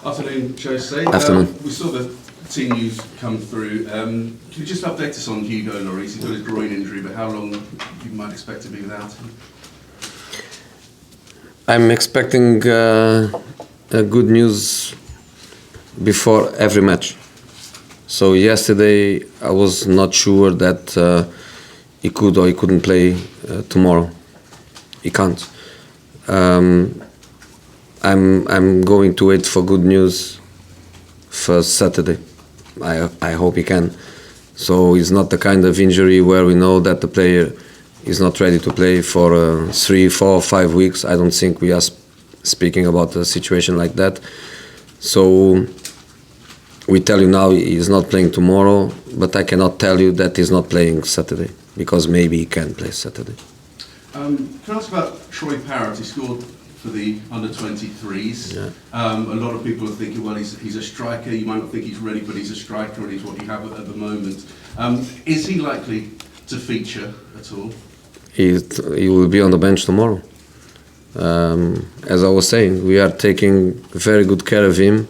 Afternoon, Jose. Afternoon. We saw the team news come through. Can you just update us on Hugo Lloris? He's got his groin injury, but how long you might expect to be without him? I'm expecting good news before every match. So yesterday I was not sure that he could or he couldn't play tomorrow. He can't. I'm going to wait for good news for Saturday. I hope he can. So it's not the kind of injury where we know that the player is not ready to play for 3, 4, 5 weeks. I don't think we are speaking about a situation like that. So we tell you now he's not playing tomorrow, but I cannot tell you that he's not playing Saturday, because maybe he can play Saturday. Can I ask about Troy Parrott? He scored for the under-23s. Yeah. A lot of people are thinking, well, he's a striker. You might not think he's ready, but he's a striker, and he's what you have at the moment. Is he likely to feature at all? He will be on the bench tomorrow. As I was saying, we are taking very good care of him,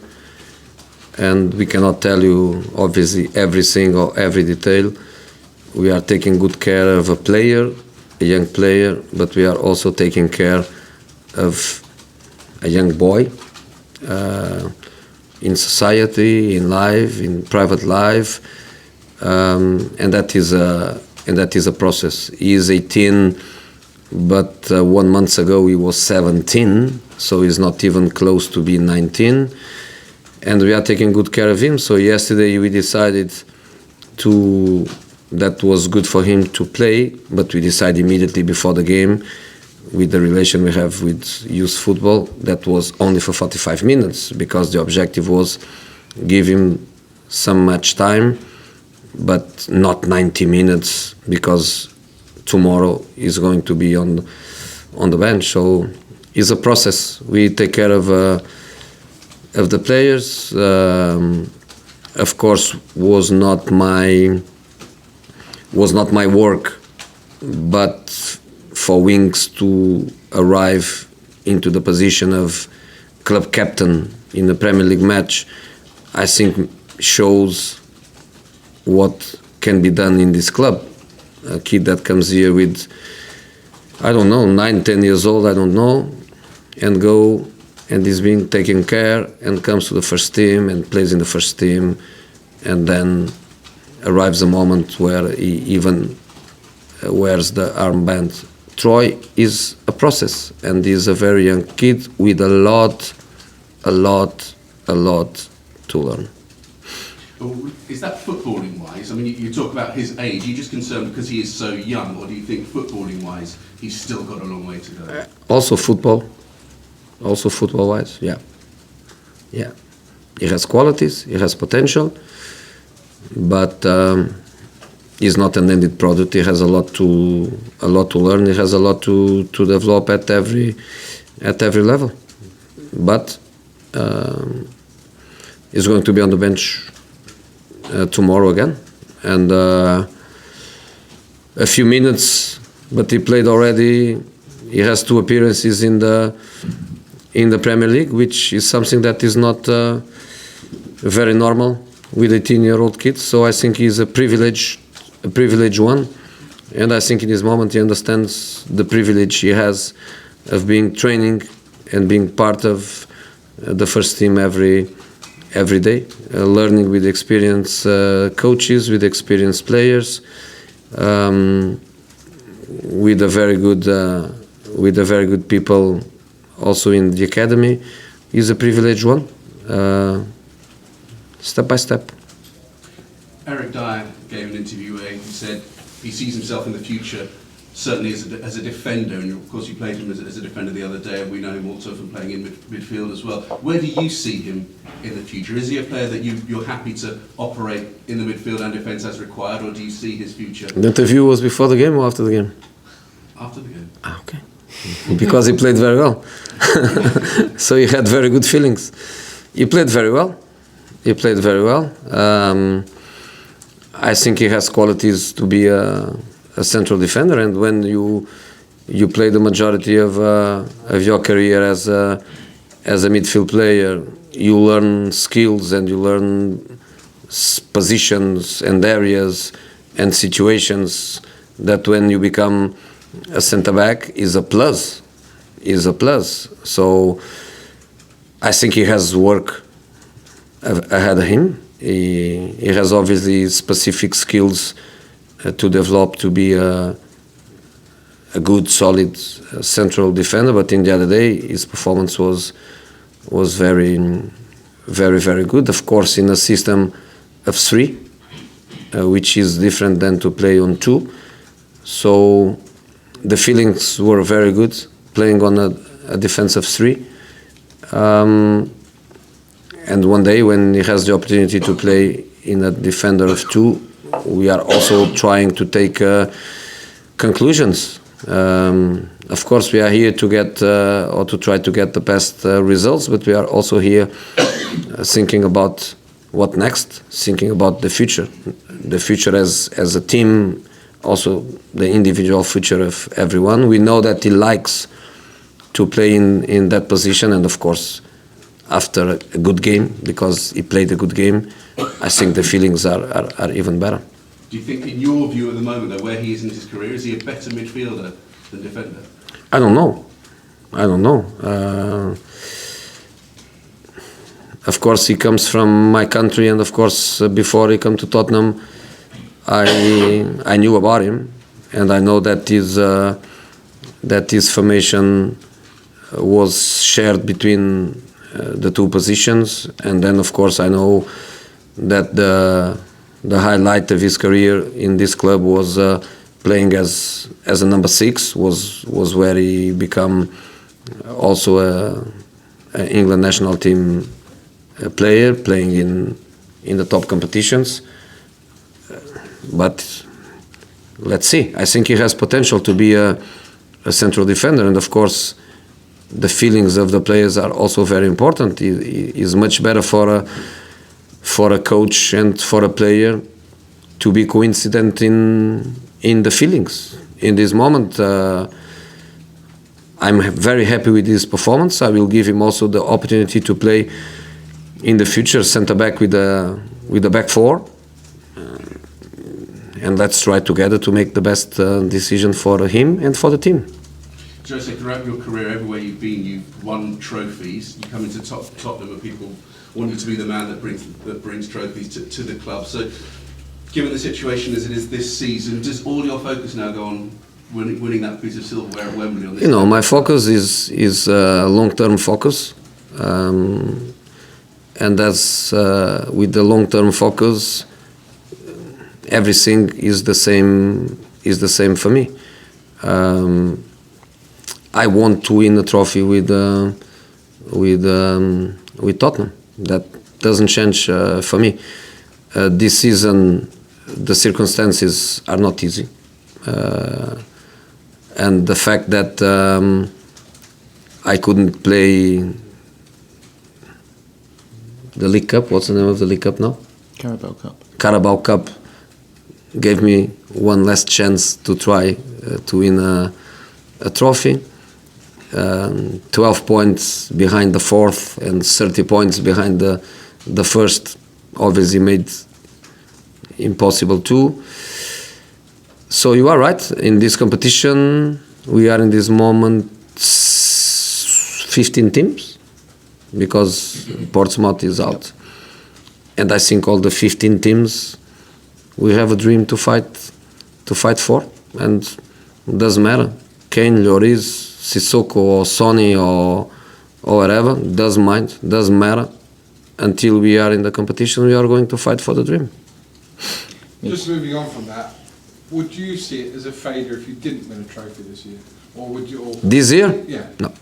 and we cannot tell you obviously everything or every detail. We are taking good care of a player, a young player, but we are also taking care of a young boy in society, in life, in private life, and that is a process. He is 18, but 1 month ago he was 17, so he's not even close to being 19, and we are taking good care of him. So yesterday we decided that was good for him to play, but we decided immediately before the game, with the relation we have with youth football, that was only for 45 minutes, because the objective was give him some match time, but not 90 minutes, because tomorrow he's going to be on the bench. So it's a process. We take care of the players. Of course, was not my work, but for Winks to arrive into the position of club captain in the Premier League match, I think shows what can be done in this club. A kid that comes here with, I don't know, 9, 10 years old, I don't know, and is being taken care and comes to the first team and plays in the first team, and then arrives a moment where he even wears the armband. Troy is a process, and he's a very young kid with a lot to learn. Is that footballing-wise? I mean, you talk about his age. Are you just concerned because he is so young, or do you think footballing-wise he's still got a long way to go? Also football-wise, yeah. He has qualities, he has potential, but he's not an ended product. He has a lot to learn. He has a lot to develop at every level. But he's going to be on the bench tomorrow again, and a few minutes. But he played already. He has 2 appearances in the Premier League, which is something that is not very normal with 18-year-old kids. So I think he's a privileged one, and I think in this moment he understands the privilege he has of being training and being part of the first team every day, learning with experienced coaches, with experienced players, with a very good people also in the academy. He's a privileged one, step by step. Eric Dyer gave an interview where he said he sees himself in the future certainly as a defender, and of course you played him as a defender the other day, and we know him also from playing in midfield as well. Where do you see him in the future? Is he a player that you're happy to operate in the midfield and defence as required, or do you see his future? The interview was before the game or after the game? After the game. Okay. Because he played very well. So he had very good feelings. He played very well. I think he has qualities to be a central defender, and when you play the majority of your career as a midfield player, you learn skills and you learn positions and areas and situations that when you become a centre back is a plus. So I think he has work ahead of him. He has obviously specific skills to develop to be a good, solid central defender. But in the other day, his performance was very, very, very good. Of course, in a system of 3, which is different than to play on 2. So the feelings were very good playing on a defensive 3. And one day when he has the opportunity to play in a defender of 2, we are also trying to take conclusions. Of course, we are here to get or to try to get the best results, but we are also here thinking about what next, thinking about the future as a team, also the individual future of everyone. We know that he likes to play in that position, and of course, after a good game, because he played a good game, I think the feelings are even better. Do you think, in your view at the moment, though, where he is in his career, is he a better midfielder than defender? I don't know. Of course, he comes from my country, and of course, before he came to Tottenham, I knew about him, and I know that his formation was shared between the 2 positions, and then of course I know that the highlight of his career in this club was playing as a number 6, was where he became also a England national team player, playing in the top competitions. But let's see. I think he has potential to be a central defender, and of course the feelings of the players are also very important. It is much better for a coach and for a player to be coincident in the feelings. In this moment, I'm very happy with his performance. I will give him also the opportunity to play in the future centre back with the back 4, and let's try together to make the best decision for him and for the team. Jose, throughout your career, everywhere you've been, you've won trophies. You come into Tottenham and people want you to be the man that brings trophies to the club. So, given the situation as it is this season, does all your focus now go on winning that piece of silverware at Wembley on this? My focus is a long-term focus, and as with the long-term focus, everything is the same for me. I want to win a trophy with Tottenham. That doesn't change for me. This season, the circumstances are not easy, and the fact that I couldn't play the League Cup. What's the name of the League Cup now? Carabao Cup gave me one last chance to try to win a trophy. 12 points behind the 4th and 30 points behind the 1st obviously made impossible too. So you are right, in this competition we are in this moment 15 teams, because Portsmouth is out, and I think all the 15 teams we have a dream to fight for, and it doesn't matter, Kane, Lloris, Sissoko or Sonny or whatever, doesn't matter. Until we are in the competition, we are going to fight for the dream. Just moving on from that, would you see it as a failure if you didn't win a trophy this year? Or would you? This year? Yeah. No.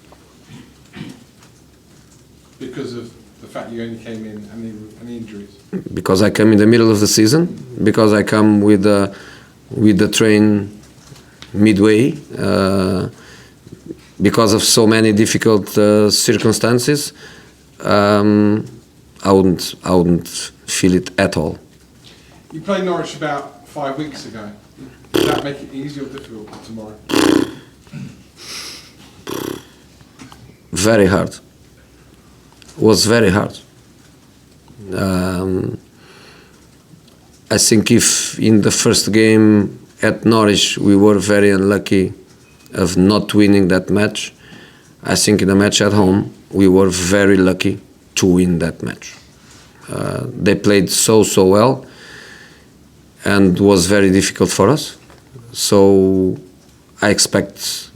Because of the fact you only came in and the injuries? Because I come in the middle of the season, because I come with the train midway, because of so many difficult circumstances, I wouldn't feel it at all. You played Norwich about 5 weeks ago. Does that make it easier or difficult tomorrow? Very hard. was very hard. I think if in the first game at Norwich we were very unlucky of not winning that match, I think in the match at home we were very lucky to win that match. They played so well and was very difficult for us. So I expect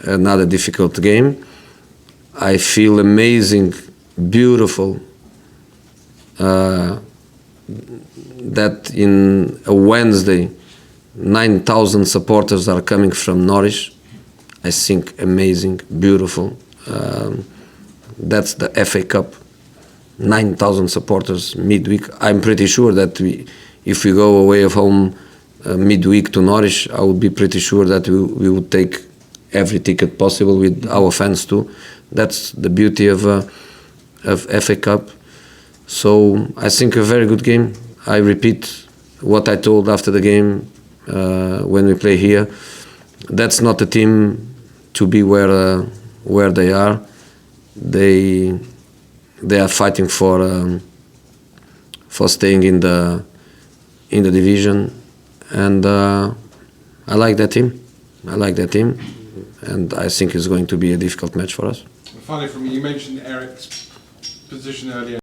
another difficult game. I feel amazing, beautiful, that in a Wednesday 9,000 supporters are coming from Norwich. I think amazing, beautiful. That's the FA Cup. 9,000 supporters midweek. I'm pretty sure that if we go away of home midweek to Norwich, I would be pretty sure that we would take every ticket possible with our fans too. That's the beauty of FA Cup. So I think a very good game. I repeat what I told after the game when we play here. That's not a team to be where they are. They are fighting for staying in the division, and I like that team. And I think it's going to be a difficult match for us. Finally, from you mentioned Eric's position earlier.